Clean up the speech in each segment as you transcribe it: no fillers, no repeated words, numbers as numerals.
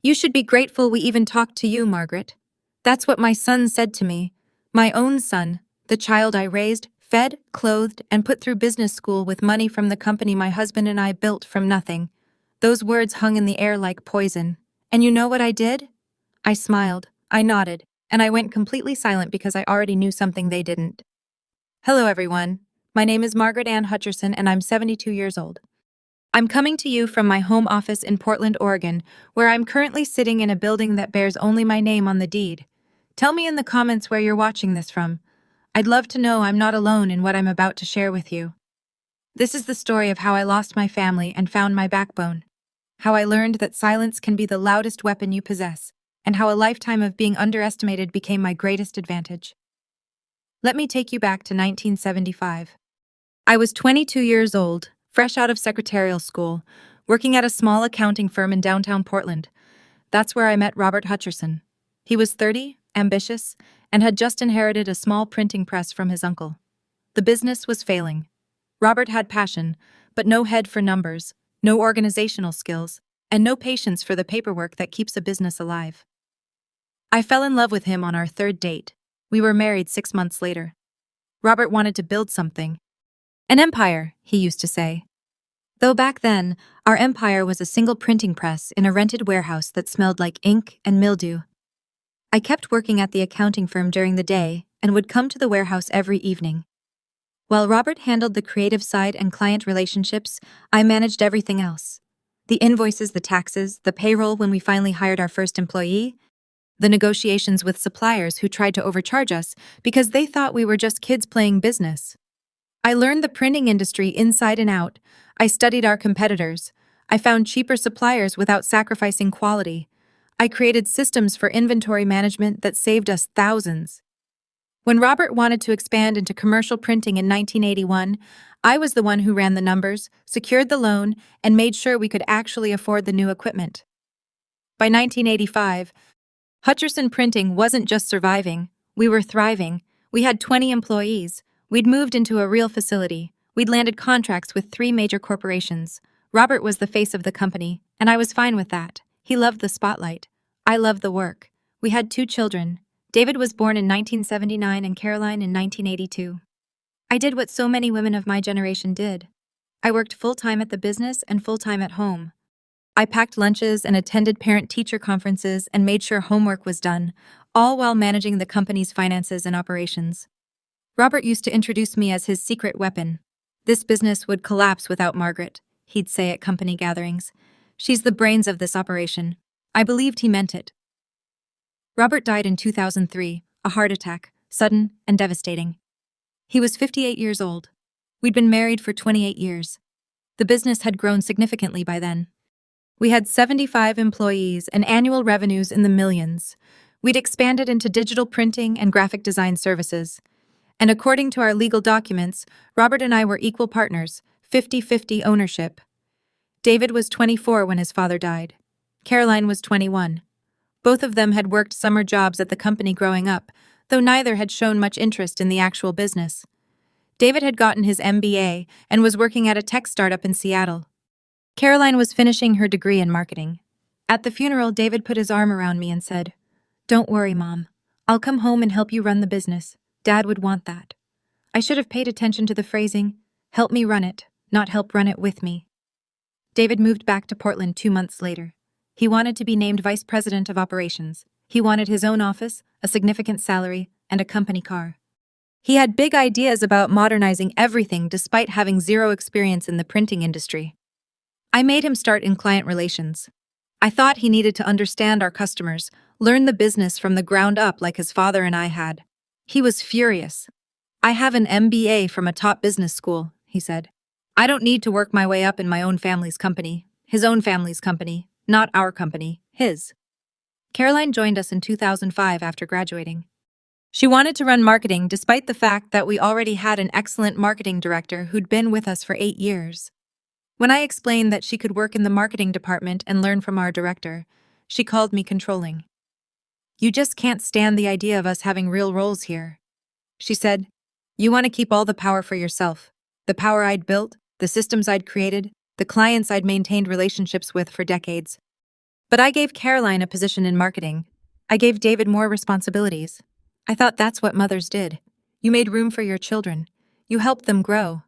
You should be grateful we even talked to you, Margaret. That's what my son said to me. My own son, the child I raised, fed, clothed, and put through business school with money from the company my husband and I built from nothing. Those words hung in the air like poison. And you know what I did? I smiled, I nodded, and I went completely silent because I already knew something they didn't. Hello, everyone. My name is Margaret Ann Hutcherson, and I'm 72 years old. I'm coming to you from my home office in Portland, Oregon, where I'm currently sitting in a building that bears only my name on the deed. Tell me in the comments where you're watching this from. I'd love to know I'm not alone in what I'm about to share with you. This is the story of how I lost my family and found my backbone. How I learned that silence can be the loudest weapon you possess, and how a lifetime of being underestimated became my greatest advantage. Let me take you back to 1975. I was 22 years old, fresh out of secretarial school, working at a small accounting firm in downtown Portland. That's where I met Robert Hutcherson. He was 30, ambitious, and had just inherited a small printing press from his uncle. The business was failing. Robert had passion, but no head for numbers, no organizational skills, and no patience for the paperwork that keeps a business alive. I fell in love with him on our third date. We were married 6 months later. Robert wanted to build something. An empire, he used to say. Though back then, our empire was a single printing press in a rented warehouse that smelled like ink and mildew. I kept working at the accounting firm during the day and would come to the warehouse every evening. While Robert handled the creative side and client relationships, I managed everything else. The invoices, the taxes, the payroll when we finally hired our first employee, the negotiations with suppliers who tried to overcharge us because they thought we were just kids playing business. I learned the printing industry inside and out. I studied our competitors. I found cheaper suppliers without sacrificing quality. I created systems for inventory management that saved us thousands. When Robert wanted to expand into commercial printing in 1981, I was the one who ran the numbers, secured the loan, and made sure we could actually afford the new equipment. By 1985, Hutcherson Printing wasn't just surviving, we were thriving. We had 20 employees. We'd moved into a real facility. We'd landed contracts with 3 major corporations. Robert was the face of the company, and I was fine with that. He loved the spotlight. I loved the work. We had 2 children. David was born in 1979 and Caroline in 1982. I did what so many women of my generation did. I worked full-time at the business and full-time at home. I packed lunches and attended parent-teacher conferences and made sure homework was done, all while managing the company's finances and operations. Robert used to introduce me as his secret weapon. This business would collapse without Margaret, he'd say at company gatherings. She's the brains of this operation. I believed he meant it. Robert died in 2003, a heart attack, sudden and devastating. He was 58 years old. We'd been married for 28 years. The business had grown significantly by then. We had 75 employees and annual revenues in the millions. We'd expanded into digital printing and graphic design services. And according to our legal documents, Robert and I were equal partners, 50-50 ownership. David was 24 when his father died. Caroline was 21. Both of them had worked summer jobs at the company growing up, though neither had shown much interest in the actual business. David had gotten his MBA and was working at a tech startup in Seattle. Caroline was finishing her degree in marketing. At the funeral, David put his arm around me and said, "Don't worry, Mom. I'll come home and help you run the business. Dad would want that." I should have paid attention to the phrasing, "help me run it," not "help run it with me." David moved back to Portland 2 months later. He wanted to be named Vice President of Operations. He wanted his own office, a significant salary, and a company car. He had big ideas about modernizing everything despite having 0 experience in the printing industry. I made him start in client relations. I thought he needed to understand our customers, learn the business from the ground up like his father and I had. He was furious. "I have an MBA from a top business school," he said. "I don't need to work my way up in my own family's company. His own family's company, not our company, his." Caroline joined us in 2005 after graduating. She wanted to run marketing despite the fact that we already had an excellent marketing director who'd been with us for 8 years. When I explained that she could work in the marketing department and learn from our director, she called me controlling. "You just can't stand the idea of us having real roles here," she said. "You want to keep all the power for yourself. The power I'd built, the systems I'd created, the clients I'd maintained relationships with for decades. But I gave Caroline a position in marketing. I gave David more responsibilities. I thought that's what mothers did. You made room for your children. You helped them grow.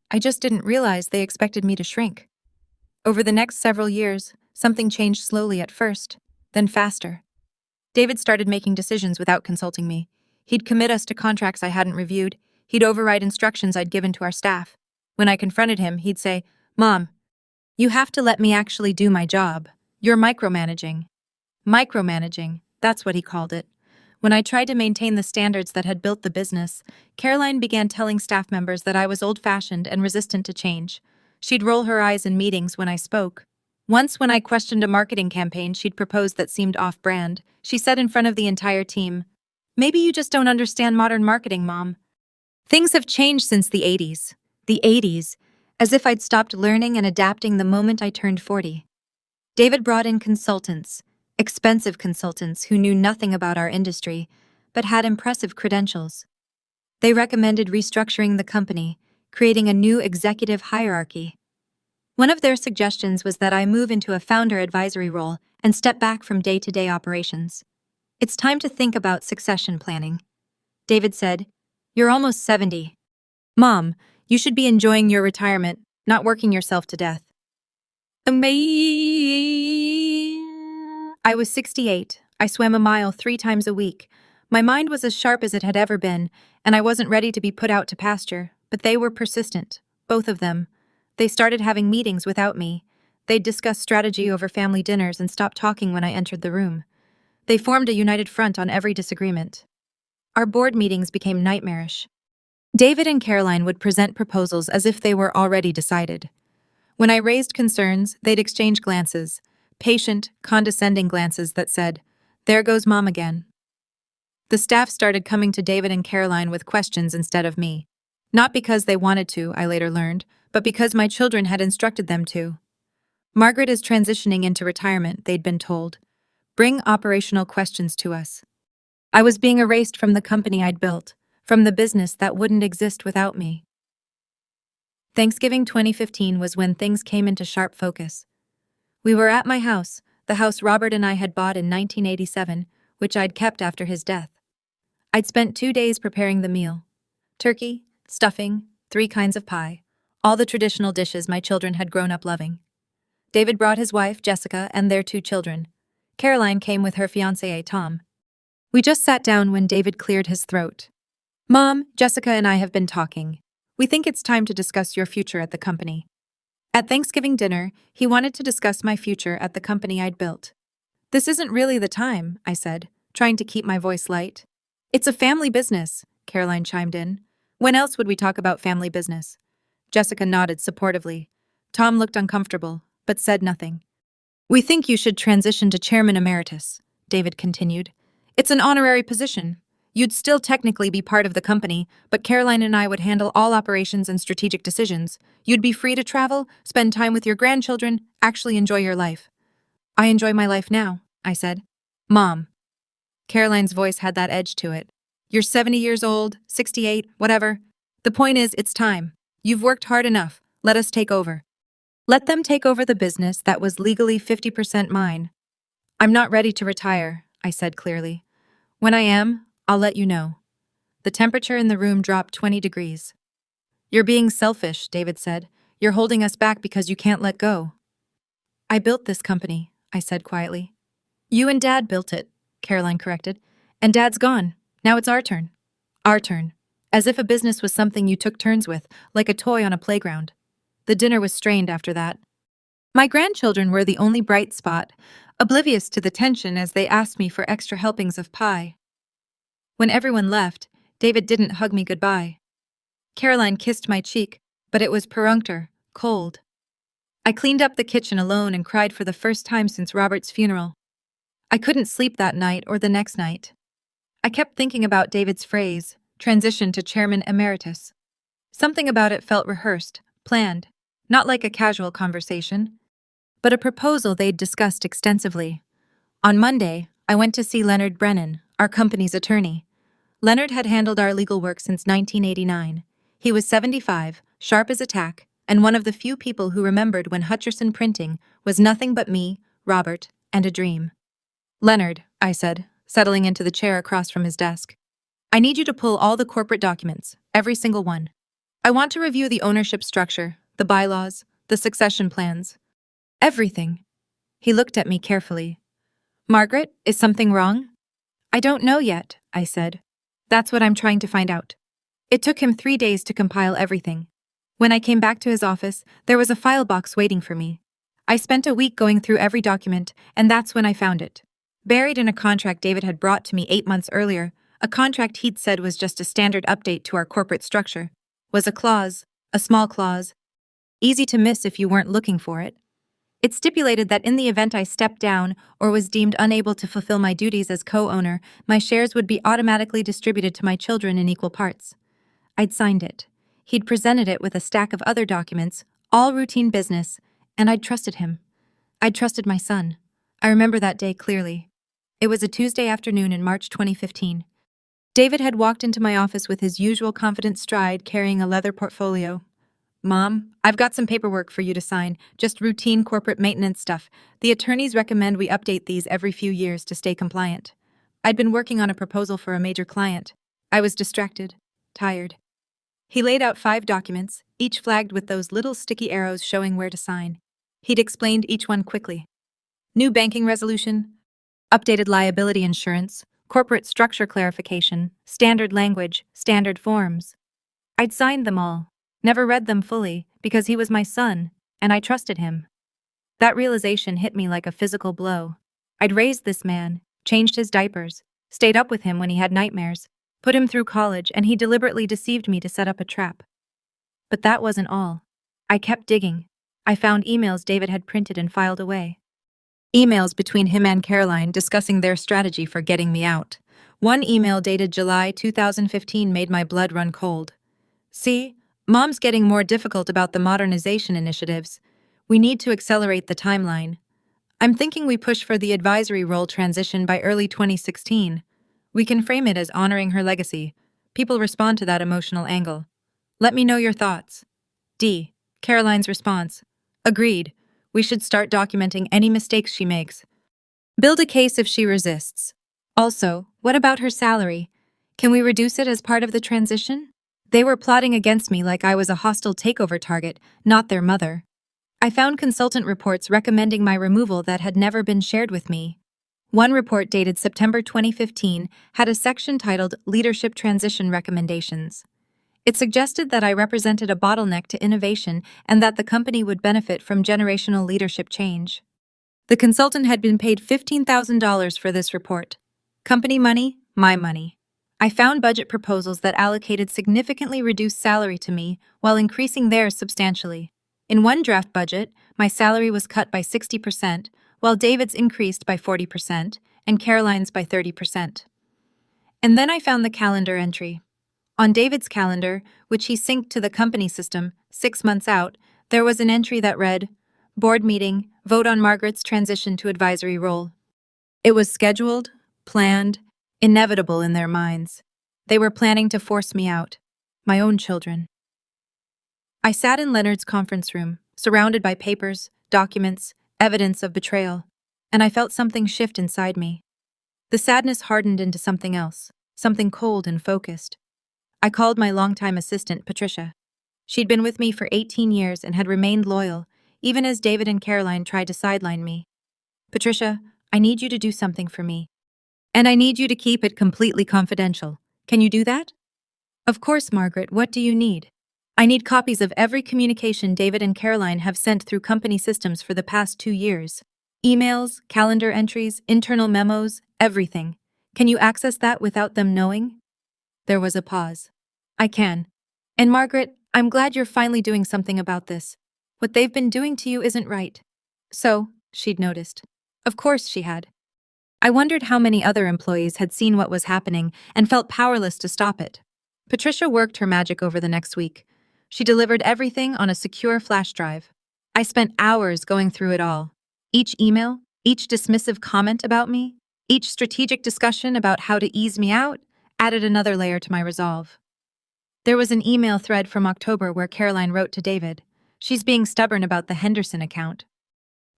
I just didn't realize they expected me to shrink. Over the next several years, something changed slowly at first, then faster. David started making decisions without consulting me. He'd commit us to contracts I hadn't reviewed. He'd override instructions I'd given to our staff. When I confronted him, he'd say, "Mom, you have to let me actually do my job. You're micromanaging." Micromanaging, that's what he called it. When I tried to maintain the standards that had built the business, Caroline began telling staff members that I was old-fashioned and resistant to change. She'd roll her eyes in meetings when I spoke. Once, when I questioned a marketing campaign she'd proposed that seemed off-brand, she said in front of the entire team, "Maybe you just don't understand modern marketing, Mom." Things have changed since the 80s. The 80s, as if I'd stopped learning and adapting the moment I turned 40. David brought in consultants, expensive consultants who knew nothing about our industry, but had impressive credentials. They recommended restructuring the company, creating a new executive hierarchy. One of their suggestions was that I move into a founder advisory role and step back from day-to-day operations. "It's time to think about succession planning." David said, "You're almost 70. Mom, you should be enjoying your retirement, not working yourself to death." I was 68. I swam a mile 3 times a week. My mind was as sharp as it had ever been, and I wasn't ready to be put out to pasture, but they were persistent, both of them. They started having meetings without me. They'd discuss strategy over family dinners and stop talking when I entered the room. They formed a united front on every disagreement. Our board meetings became nightmarish. David and Caroline would present proposals as if they were already decided. When I raised concerns, they'd exchange glances, patient, condescending glances that said, "There goes Mom again." The staff started coming to David and Caroline with questions instead of me. Not because they wanted to, I later learned, but because my children had instructed them to. "Margaret is transitioning into retirement," they'd been told. "Bring operational questions to us." I was being erased from the company I'd built, from the business that wouldn't exist without me. Thanksgiving 2015 was when things came into sharp focus. We were at my house, the house Robert and I had bought in 1987, which I'd kept after his death. I'd spent 2 days preparing the meal. Turkey, stuffing, 3 kinds of pie, all the traditional dishes my children had grown up loving. David brought his wife, Jessica, and their 2 children. Caroline came with her fiancé, Tom. We just sat down when David cleared his throat. "Mom, Jessica and I have been talking. We think it's time to discuss your future at the company." At Thanksgiving dinner, he wanted to discuss my future at the company I'd built. "This isn't really the time," I said, trying to keep my voice light. "It's a family business," Caroline chimed in. "When else would we talk about family business?" Jessica nodded supportively. Tom looked uncomfortable, but said nothing. "We think you should transition to chairman emeritus," David continued. "It's an honorary position. You'd still technically be part of the company, but Caroline and I would handle all operations and strategic decisions. You'd be free to travel, spend time with your grandchildren, actually enjoy your life." "I enjoy my life now," I said. "Mom." Caroline's voice had that edge to it. "You're 70 years old, 68, whatever. The point is, it's time. You've worked hard enough. Let us take over." Let them take over the business that was legally 50% mine. "I'm not ready to retire," I said clearly. "When I am, I'll let you know." The temperature in the room dropped 20 degrees. "You're being selfish," David said. "You're holding us back because you can't let go." "I built this company," I said quietly. "You and Dad built it," Caroline corrected. "And Dad's gone. Now it's our turn." Our turn. As if a business was something you took turns with, like a toy on a playground. The dinner was strained after that. My grandchildren were the only bright spot, oblivious to the tension as they asked me for extra helpings of pie. When everyone left, David didn't hug me goodbye. Caroline kissed my cheek, but it was perfunctory, cold. I cleaned up the kitchen alone and cried for the first time since Robert's funeral. I couldn't sleep that night or the next night. I kept thinking about David's phrase, transition to chairman emeritus. Something about it felt rehearsed, planned, not like a casual conversation, but a proposal they'd discussed extensively. On Monday, I went to see Leonard Brennan, our company's attorney. Leonard had handled our legal work since 1989. He was 75, sharp as a tack, and one of the few people who remembered when Hutcherson Printing was nothing but me, Robert, and a dream. Leonard, I said, settling into the chair across from his desk. I need you to pull all the corporate documents, every single one. I want to review the ownership structure, the bylaws, the succession plans. Everything. He looked at me carefully. Margaret, is something wrong? I don't know yet, I said. That's what I'm trying to find out. It took him 3 days to compile everything. When I came back to his office, there was a file box waiting for me. I spent a week going through every document, and that's when I found it. Buried in a contract David had brought to me 8 months earlier, a contract he'd said was just a standard update to our corporate structure, was a clause, a small clause, easy to miss if you weren't looking for it. It stipulated that in the event I stepped down or was deemed unable to fulfill my duties as co-owner, my shares would be automatically distributed to my children in equal parts. I'd signed it. He'd presented it with a stack of other documents, all routine business, and I'd trusted him. I'd trusted my son. I remember that day clearly. It was a Tuesday afternoon in March 2015. David had walked into my office with his usual confident stride, carrying a leather portfolio. Mom, I've got some paperwork for you to sign, just routine corporate maintenance stuff. The attorneys recommend we update these every few years to stay compliant. I'd been working on a proposal for a major client. I was distracted, tired. He laid out 5 documents, each flagged with those little sticky arrows showing where to sign. He'd explained each one quickly. New banking resolution, updated liability insurance, corporate structure clarification, standard language, standard forms. I'd signed them all. Never read them fully, because he was my son, and I trusted him. That realization hit me like a physical blow. I'd raised this man, changed his diapers, stayed up with him when he had nightmares, put him through college, and he deliberately deceived me to set up a trap. But that wasn't all. I kept digging. I found emails David had printed and filed away. Emails between him and Caroline discussing their strategy for getting me out. One email dated July 2015 made my blood run cold. See? Mom's getting more difficult about the modernization initiatives. We need to accelerate the timeline. I'm thinking we push for the advisory role transition by early 2016. We can frame it as honoring her legacy. People respond to that emotional angle. Let me know your thoughts. D. Caroline's response. Agreed. We should start documenting any mistakes she makes. Build a case if she resists. Also, what about her salary? Can we reduce it as part of the transition? They were plotting against me like I was a hostile takeover target, not their mother. I found consultant reports recommending my removal that had never been shared with me. One report dated September 2015 had a section titled Leadership Transition Recommendations. It suggested that I represented a bottleneck to innovation and that the company would benefit from generational leadership change. The consultant had been paid $15,000 for this report. Company money, my money. I found budget proposals that allocated significantly reduced salary to me while increasing theirs substantially. In one draft budget, my salary was cut by 60%, while David's increased by 40% and Caroline's by 30%. And then I found the calendar entry. On David's calendar, which he synced to the company system 6 months out, there was an entry that read, Board meeting, vote on Margaret's transition to advisory role. It was scheduled, planned, inevitable in their minds. They were planning to force me out, my own children. I sat in Leonard's conference room, surrounded by papers, documents, evidence of betrayal, and I felt something shift inside me. The sadness hardened into something else, something cold and focused. I called my longtime assistant, Patricia. She'd been with me for 18 years and had remained loyal, even as David and Caroline tried to sideline me. Patricia, I need you to do something for me. And I need you to keep it completely confidential. Can you do that? Of course, Margaret, what do you need? I need copies of every communication David and Caroline have sent through company systems for the past 2 years. Emails, calendar entries, internal memos, everything. Can you access that without them knowing? There was a pause. I can. And Margaret, I'm glad you're finally doing something about this. What they've been doing to you isn't right. So, she'd noticed. Of course she had. I wondered how many other employees had seen what was happening and felt powerless to stop it. Patricia worked her magic over the next week. She delivered everything on a secure flash drive. I spent hours going through it all. Each email, each dismissive comment about me, each strategic discussion about how to ease me out, added another layer to my resolve. There was an email thread from October where Caroline wrote to David, "She's being stubborn about the Henderson account."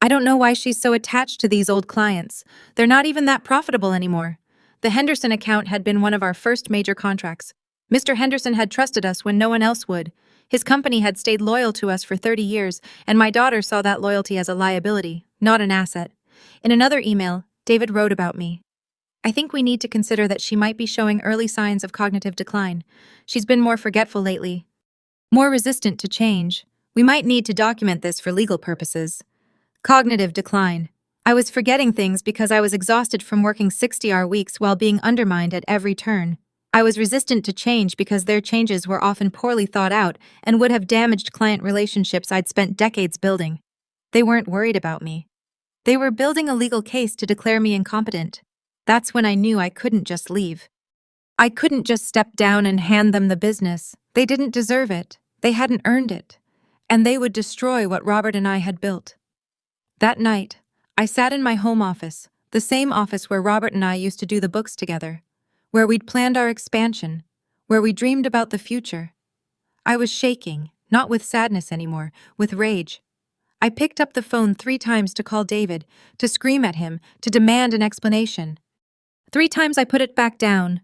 I don't know why she's so attached to these old clients. They're not even that profitable anymore. The Henderson account had been one of our first major contracts. Mr. Henderson had trusted us when no one else would. His company had stayed loyal to us for 30 years, and my daughter saw that loyalty as a liability, not an asset. In another email, David wrote about me. I think we need to consider that she might be showing early signs of cognitive decline. She's been more forgetful lately, more resistant to change. We might need to document this for legal purposes. Cognitive decline. I was forgetting things because I was exhausted from working 60-hour weeks while being undermined at every turn. I was resistant to change because their changes were often poorly thought out and would have damaged client relationships I'd spent decades building. They weren't worried about me. They were building a legal case to declare me incompetent. That's when I knew I couldn't just leave. I couldn't just step down and hand them the business. They didn't deserve it. They hadn't earned it. And they would destroy what Robert and I had built. That night, I sat in my home office, the same office where Robert and I used to do the books together, where we'd planned our expansion, where we dreamed about the future. I was shaking, not with sadness anymore, with rage. I picked up the phone 3 times to call David, to scream at him, to demand an explanation. 3 times I put it back down.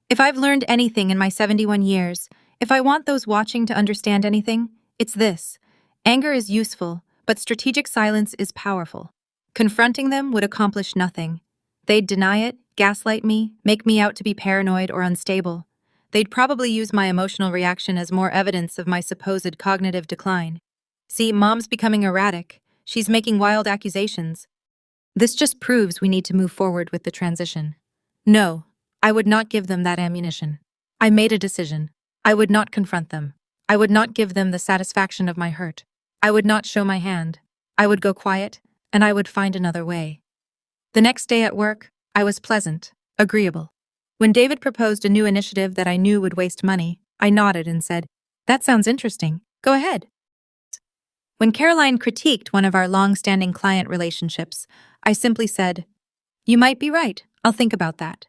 If I've learned anything in my 71 years, if I want those watching to understand anything, it's this. Anger is useful, but strategic silence is powerful. Confronting them would accomplish nothing. They'd deny it, gaslight me, make me out to be paranoid or unstable. They'd probably use my emotional reaction as more evidence of my supposed cognitive decline. See, Mom's becoming erratic. She's making wild accusations. This just proves we need to move forward with the transition. No, I would not give them that ammunition. I made a decision. I would not confront them. I would not give them the satisfaction of my hurt. I would not show my hand. I would go quiet, and I would find another way. The next day at work, I was pleasant, agreeable. When David proposed a new initiative that I knew would waste money, I nodded and said, "That sounds interesting. Go ahead." When Caroline critiqued one of our long-standing client relationships, I simply said, "You might be right. I'll think about that."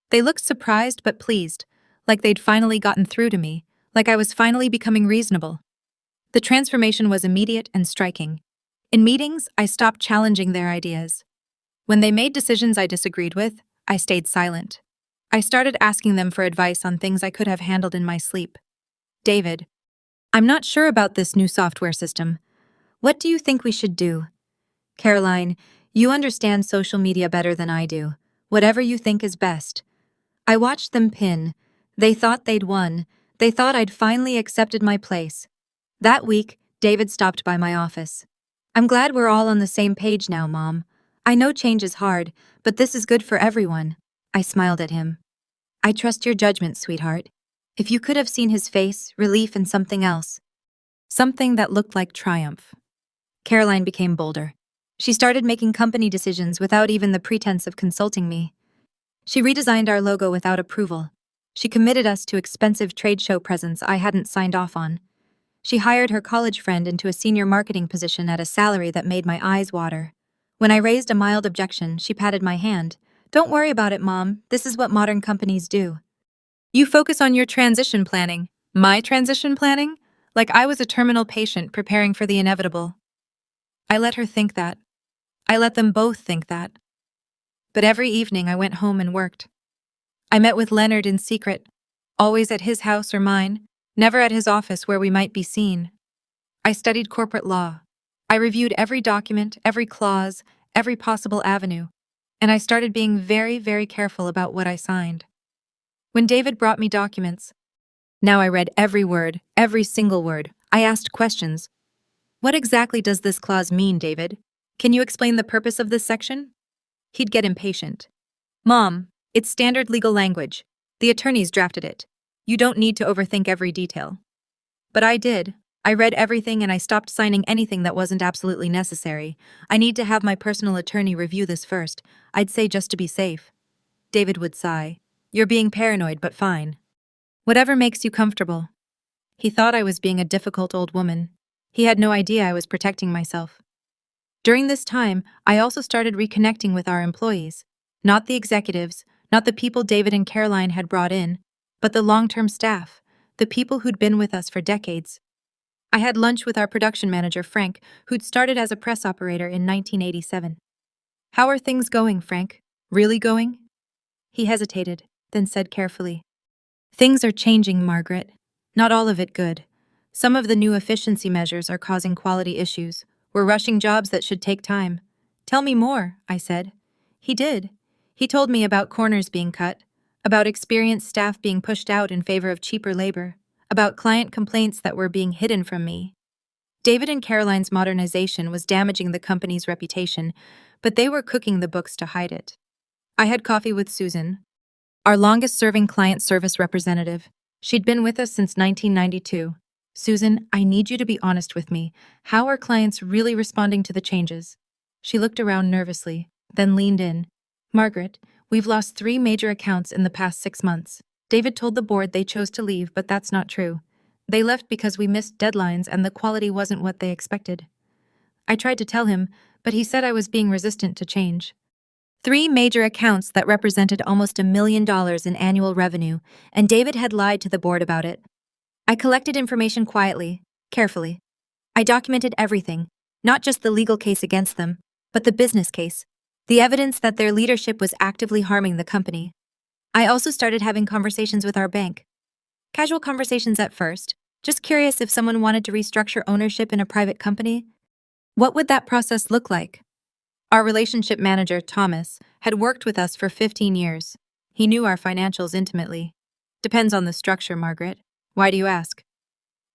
They looked surprised but pleased, like they'd finally gotten through to me, like I was finally becoming reasonable. The transformation was immediate and striking. In meetings, I stopped challenging their ideas. When they made decisions I disagreed with, I stayed silent. I started asking them for advice on things I could have handled in my sleep. "David, I'm not sure about this new software system. What do you think we should do?" "Caroline, you understand social media better than I do. Whatever you think is best." I watched them pin. They thought they'd won. They thought I'd finally accepted my place. That week, David stopped by my office. "I'm glad we're all on the same page now, Mom. I know change is hard, but this is good for everyone." I smiled at him. "I trust your judgment, sweetheart." If you could have seen his face, relief and something else. Something that looked like triumph. Caroline became bolder. She started making company decisions without even the pretense of consulting me. She redesigned our logo without approval. She committed us to expensive trade show presents I hadn't signed off on. She hired her college friend into a senior marketing position at a salary that made my eyes water. When I raised a mild objection, she patted my hand. "Don't worry about it, Mom. This is what modern companies do. You focus on your transition planning." My transition planning? Like I was a terminal patient preparing for the inevitable. I let her think that. I let them both think that. But every evening I went home and worked. I met with Leonard in secret, always at his house or mine, never at his office where we might be seen. I studied corporate law. I reviewed every document, every clause, every possible avenue, and I started being very, very careful about what I signed. When David brought me documents, now I read every word, every single word. I asked questions. "What exactly does this clause mean, David? Can you explain the purpose of this section?" He'd get impatient. "Mom, it's standard legal language. The attorneys drafted it. You don't need to overthink every detail." But I did. I read everything and I stopped signing anything that wasn't absolutely necessary. "I need to have my personal attorney review this first. I'd say just to be safe." David would sigh. "You're being paranoid, but fine. Whatever makes you comfortable." He thought I was being a difficult old woman. He had no idea I was protecting myself. During this time, I also started reconnecting with our employees. Not the executives, not the people David and Caroline had brought in, but the long-term staff, the people who'd been with us for decades. I had lunch with our production manager, Frank, who'd started as a press operator in 1987. How are things going, Frank? Really going? He hesitated, then said carefully. Things are changing, Margaret. Not all of it good. Some of the new efficiency measures are causing quality issues. We're rushing jobs that should take time. Tell me more, I said. He did. He told me about corners being cut, about experienced staff being pushed out in favor of cheaper labor, about client complaints that were being hidden from me. David and Caroline's modernization was damaging the company's reputation, but they were cooking the books to hide it. I had coffee with Susan, our longest-serving client service representative. She'd been with us since 1992. Susan, I need you to be honest with me. How are clients really responding to the changes? She looked around nervously, then leaned in. Margaret, we've lost 3 major accounts in the past 6 months. David told the board they chose to leave, but that's not true. They left because we missed deadlines and the quality wasn't what they expected. I tried to tell him, but he said I was being resistant to change. 3 major accounts that represented almost $1 million in annual revenue, and David had lied to the board about it. I collected information quietly, carefully. I documented everything, not just the legal case against them, but the business case, the evidence that their leadership was actively harming the company. I also started having conversations with our bank. Casual conversations at first, just curious if someone wanted to restructure ownership in a private company. What would that process look like? Our relationship manager, Thomas, had worked with us for 15 years. He knew our financials intimately. Depends on the structure, Margaret. Why do you ask?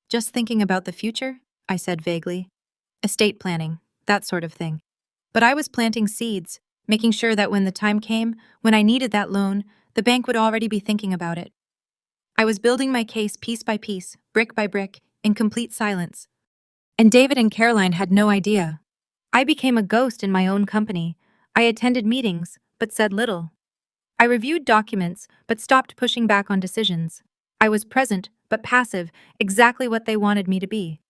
Just thinking about the future, I said vaguely. Estate planning, that sort of thing. But I was planting seeds, making sure that when the time came, when I needed that loan, the bank would already be thinking about it. I was building my case piece by piece, brick by brick, in complete silence. And David and Caroline had no idea. I became a ghost in my own company. I attended meetings, but said little. I reviewed documents, but stopped pushing back on decisions. I was present, but passive, exactly what they wanted me to be.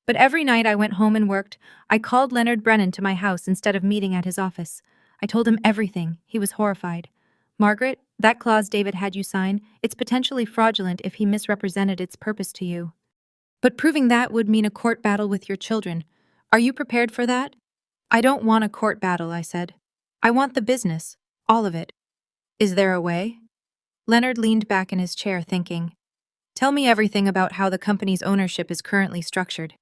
But every night I went home and worked, I called Leonard Brennan to my house instead of meeting at his office. I told him everything. He was horrified. Margaret, that clause David had you sign, it's potentially fraudulent if he misrepresented its purpose to you. But proving that would mean a court battle with your children. Are you prepared for that? I don't want a court battle, I said. I want the business, all of it. Is there a way? Leonard leaned back in his chair thinking. Tell me everything about how the company's ownership is currently structured.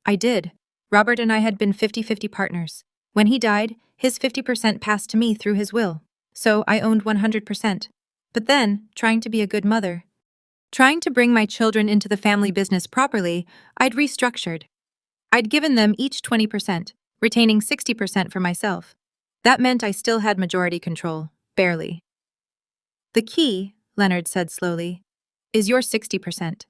I did. Robert and I had been 50-50 partners. When he died, his 50% passed to me through his will, so I owned 100%. But then, trying to be a good mother, trying to bring my children into the family business properly, I'd restructured. I'd given them each 20%, retaining 60% for myself. That meant I still had majority control, barely. The key, Leonard said slowly, is your 60%.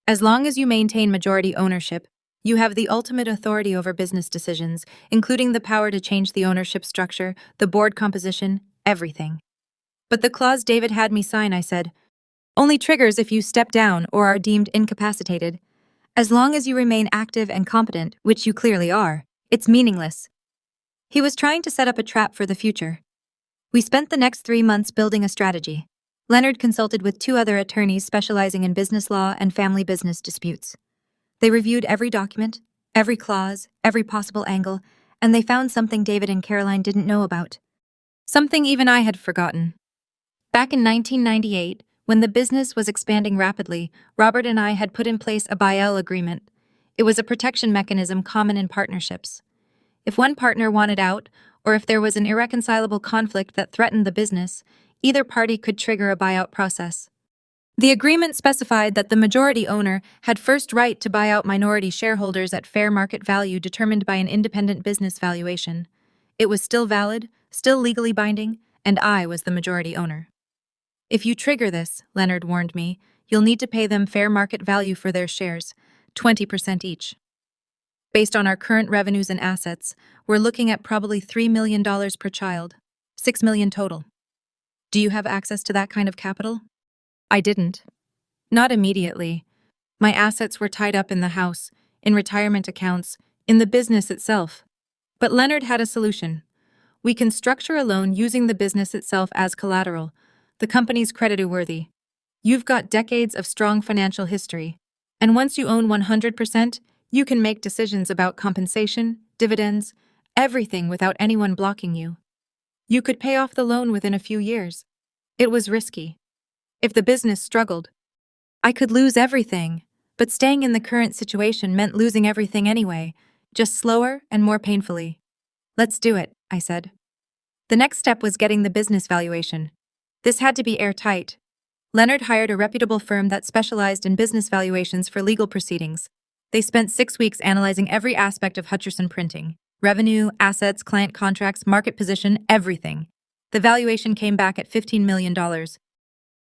As long as you maintain majority ownership, you have the ultimate authority over business decisions, including the power to change the ownership structure, the board composition, everything. But the clause David had me sign, I said, only triggers if you step down or are deemed incapacitated. As long as you remain active and competent, which you clearly are, it's meaningless. He was trying to set up a trap for the future. We spent the next 3 months building a strategy. Leonard consulted with 2 other attorneys specializing in business law and family business disputes. They reviewed every document, every clause, every possible angle, and they found something David and Caroline didn't know about. Something even I had forgotten. Back in 1998, when the business was expanding rapidly, Robert and I had put in place a buy-out agreement. It was a protection mechanism common in partnerships. If one partner wanted out, or if there was an irreconcilable conflict that threatened the business, either party could trigger a buyout process. The agreement specified that the majority owner had first right to buy out minority shareholders at fair market value determined by an independent business valuation. It was still valid, still legally binding, and I was the majority owner. If you trigger this, Leonard warned me, you'll need to pay them fair market value for their shares, 20% each. Based on our current revenues and assets, we're looking at probably $3 million per child, $6 million total. Do you have access to that kind of capital? I didn't. Not immediately. My assets were tied up in the house, in retirement accounts, in the business itself. But Leonard had a solution. We can structure a loan using the business itself as collateral. The company's creditworthy. You've got decades of strong financial history. And once you own 100%, You can make decisions about compensation, dividends, everything without anyone blocking you. You could pay off the loan within a few years. It was risky. If the business struggled, I could lose everything, but staying in the current situation meant losing everything anyway, just slower and more painfully. Let's do it, I said. The next step was getting the business valuation. This had to be airtight. Leonard hired a reputable firm that specialized in business valuations for legal proceedings. They spent 6 weeks analyzing every aspect of Hutcherson Printing: revenue, assets, client contracts, market position, everything. The valuation came back at $15 million,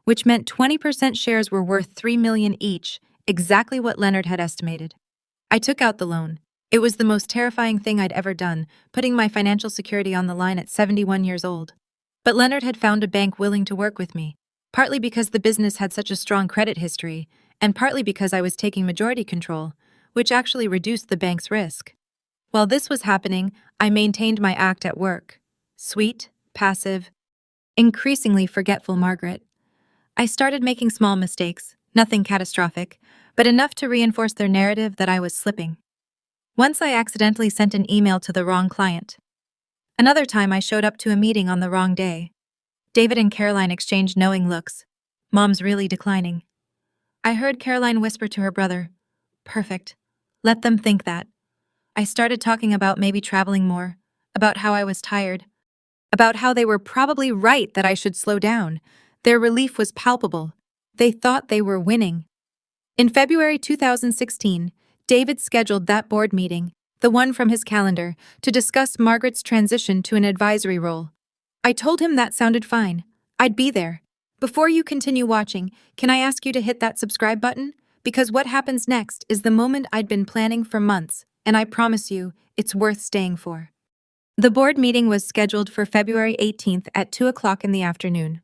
which meant 20% shares were worth $3 million each, exactly what Leonard had estimated. I took out the loan. It was the most terrifying thing I'd ever done, putting my financial security on the line at 71 years old. But Leonard had found a bank willing to work with me, partly because the business had such a strong credit history, and partly because I was taking majority control, which actually reduced the bank's risk. While this was happening, I maintained my act at work. Sweet, passive, increasingly forgetful Margaret. I started making small mistakes, nothing catastrophic, but enough to reinforce their narrative that I was slipping. Once I accidentally sent an email to the wrong client. Another time I showed up to a meeting on the wrong day. David and Caroline exchanged knowing looks. Mom's really declining. I heard Caroline whisper to her brother, "Perfect. Let them think that." I started talking about maybe traveling more, about how I was tired, about how they were probably right that I should slow down. Their relief was palpable. They thought they were winning. In February 2016, David scheduled that board meeting, the one from his calendar, to discuss Margaret's transition to an advisory role. I told him that sounded fine. I'd be there. Before you continue watching, can I ask you to hit that subscribe button? Because what happens next is the moment I'd been planning for months, and I promise you, it's worth staying for. The board meeting was scheduled for February 18th at 2 o'clock in the afternoon.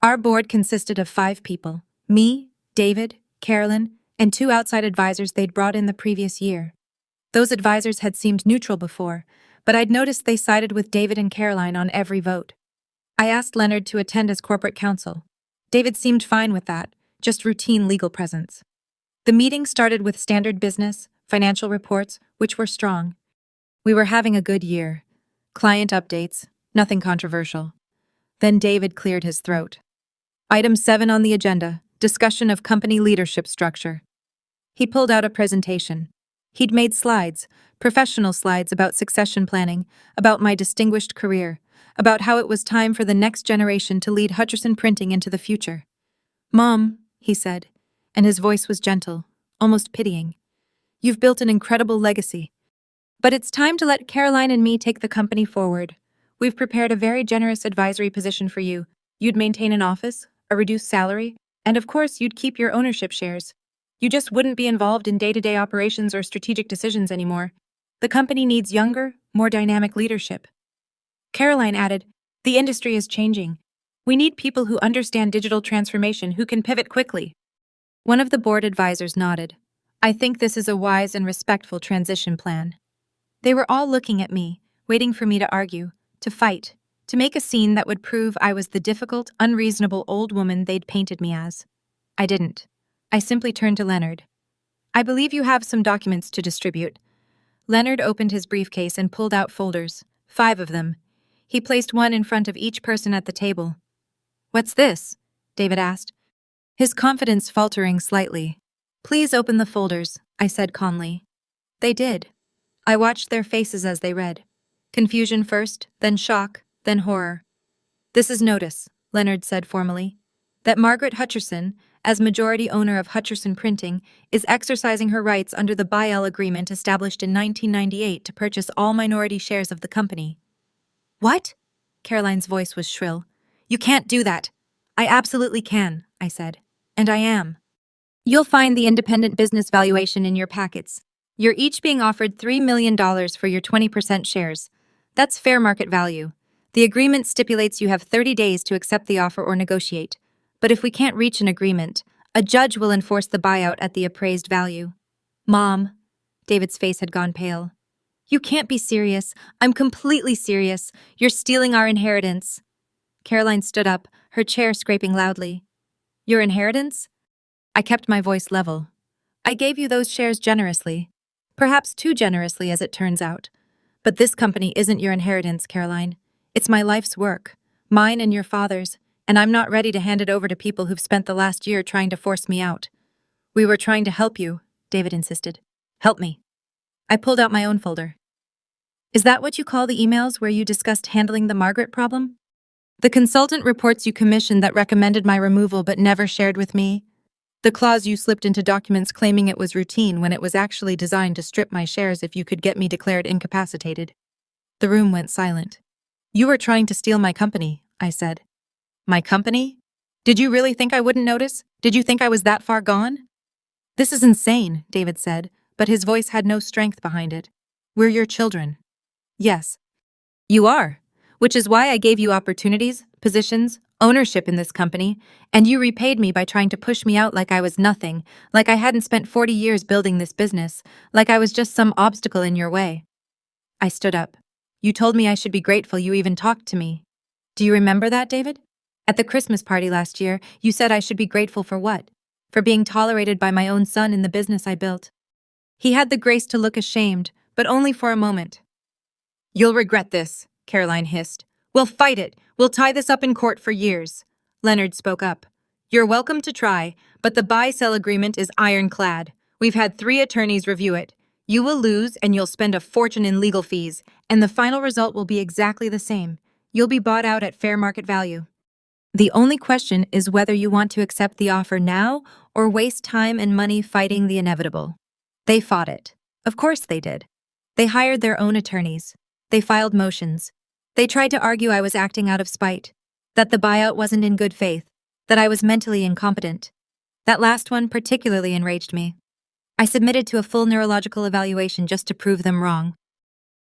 Our board consisted of 5 people: me, David, Carolyn, and 2 outside advisors they'd brought in the previous year. Those advisors had seemed neutral before, but I'd noticed they sided with David and Caroline on every vote. I asked Leonard to attend as corporate counsel. David seemed fine with that, just routine legal presence. The meeting started with standard business, financial reports, which were strong. We were having a good year. Client updates, nothing controversial. Then David cleared his throat. Item 7 on the agenda, discussion of company leadership structure. He pulled out a presentation. He'd made slides, professional slides about succession planning, about my distinguished career, about how it was time for the next generation to lead Hutcherson Printing into the future. "Mom," he said, and his voice was gentle, almost pitying. "You've built an incredible legacy. But it's time to let Caroline and me take the company forward. We've prepared a very generous advisory position for you. You'd maintain an office, a reduced salary, and of course you'd keep your ownership shares. You just wouldn't be involved in day-to-day operations or strategic decisions anymore. The company needs younger, more dynamic leadership." Caroline added, "The industry is changing. We need people who understand digital transformation, who can pivot quickly." One of the board advisors nodded. "I think this is a wise and respectful transition plan." They were all looking at me, waiting for me to argue, to fight, to make a scene that would prove I was the difficult, unreasonable old woman they'd painted me as. I didn't. I simply turned to Leonard. "I believe you have some documents to distribute." Leonard opened his briefcase and pulled out folders, 5 of them. He placed one in front of each person at the table. "What's this?" David asked, his confidence faltering slightly. "Please open the folders," I said calmly. They did. I watched their faces as they read. Confusion first, then shock, then horror. "This is notice," Leonard said formally, "that Margaret Hutcherson, as majority owner of Hutcherson Printing, is exercising her rights under the buy-all agreement established in 1998 to purchase all minority shares of the company." "What?" Caroline's voice was shrill. "You can't do that." "I absolutely can," I said. "And I am. You'll find the independent business valuation in your packets. You're each being offered $3 million for your 20% shares. That's fair market value. The agreement stipulates you have 30 days to accept the offer or negotiate. But if we can't reach an agreement, a judge will enforce the buyout at the appraised value." "Mom," David's face had gone pale. "You can't be serious. I'm completely serious. You're stealing our inheritance." Caroline stood up, her chair scraping loudly. "Your inheritance?" I kept my voice level. "I gave you those shares generously. Perhaps too generously, as it turns out. But this company isn't your inheritance, Caroline. It's my life's work, mine and your father's, and I'm not ready to hand it over to people who've spent the last year trying to force me out. We were trying to help you, David insisted. Help me. I pulled out my own folder. Is that what you call the emails where you discussed handling the Margaret problem? The consultant reports you commissioned that recommended my removal but never shared with me? The clause you slipped into documents claiming it was routine when it was actually designed to strip my shares if you could get me declared incapacitated. The room went silent. You were trying to steal my company, I said. My company? Did you really think I wouldn't notice? Did you think I was that far gone? This is insane, David said, but his voice had no strength behind it. We're your children. Yes. You are, which is why I gave you opportunities, positions, ownership in this company, and you repaid me by trying to push me out like I was nothing, like I hadn't spent 40 years building this business, like I was just some obstacle in your way. I stood up. You told me I should be grateful you even talked to me. Do you remember that, David? At the Christmas party last year, you said I should be grateful for what? For being tolerated by my own son in the business I built. He had the grace to look ashamed, but only for a moment. You'll regret this, Caroline hissed. We'll fight it. We'll tie this up in court for years. Leonard spoke up. You're welcome to try, but the buy-sell agreement is ironclad. We've had 3 attorneys review it. You will lose and you'll spend a fortune in legal fees, and the final result will be exactly the same. You'll be bought out at fair market value. The only question is whether you want to accept the offer now or waste time and money fighting the inevitable. They fought it. Of course they did. They hired their own attorneys. They filed motions. They tried to argue I was acting out of spite, that the buyout wasn't in good faith, that I was mentally incompetent. That last one particularly enraged me. I submitted to a full neurological evaluation just to prove them wrong.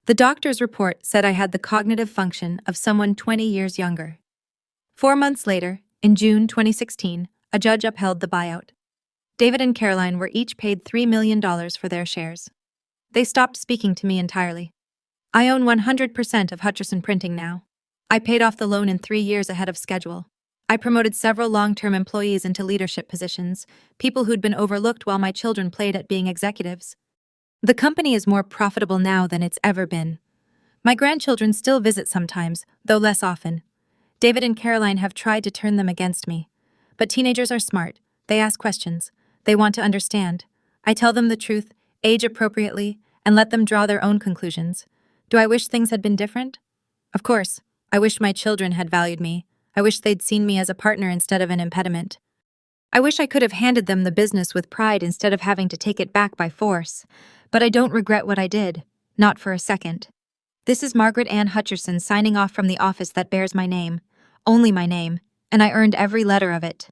The doctor's report said I had the cognitive function of someone 20 years younger. 4 months later, in June 2016, a judge upheld the buyout. David and Caroline were each paid $3 million for their shares. They stopped speaking to me entirely. I own 100% of Hutcherson Printing now. I paid off the loan in 3 years ahead of schedule. I promoted several long-term employees into leadership positions, people who'd been overlooked while my children played at being executives. The company is more profitable now than it's ever been. My grandchildren still visit sometimes, though less often. David and Caroline have tried to turn them against me. But teenagers are smart. They ask questions. They want to understand. I tell them the truth, age appropriately, and let them draw their own conclusions. Do I wish things had been different? Of course. I wish my children had valued me. I wish they'd seen me as a partner instead of an impediment. I wish I could have handed them the business with pride instead of having to take it back by force. But I don't regret what I did. Not for a second. This is Margaret Ann Hutcherson signing off from the office that bears my name. Only my name. And I earned every letter of it.